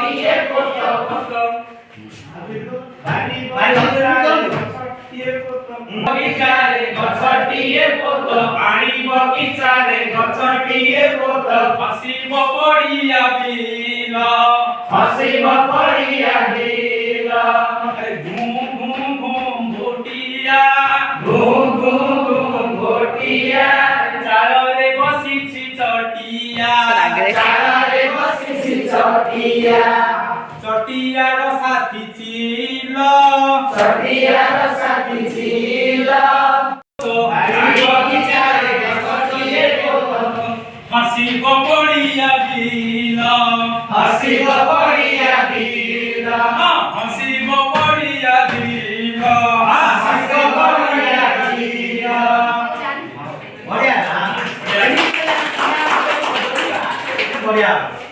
बगिए पोत बगीचारे गछटिए पोत पानी बगीचारे गछटिए पोत हसीब पड़िया बिल हसीब पड़िया बिल घूम घूम घूम घोटिया घूम घूम घूम घोटिया चारे बसिछि चटिया चारे बसिछि चटिया चटियार साथी चिल चटियार साथी चिल हसीब पड़िया बिल हसीब पड़िया बिल हसीब पड़िया बिल हसीब पड़िया बिल बढ़िया ना बढ़िया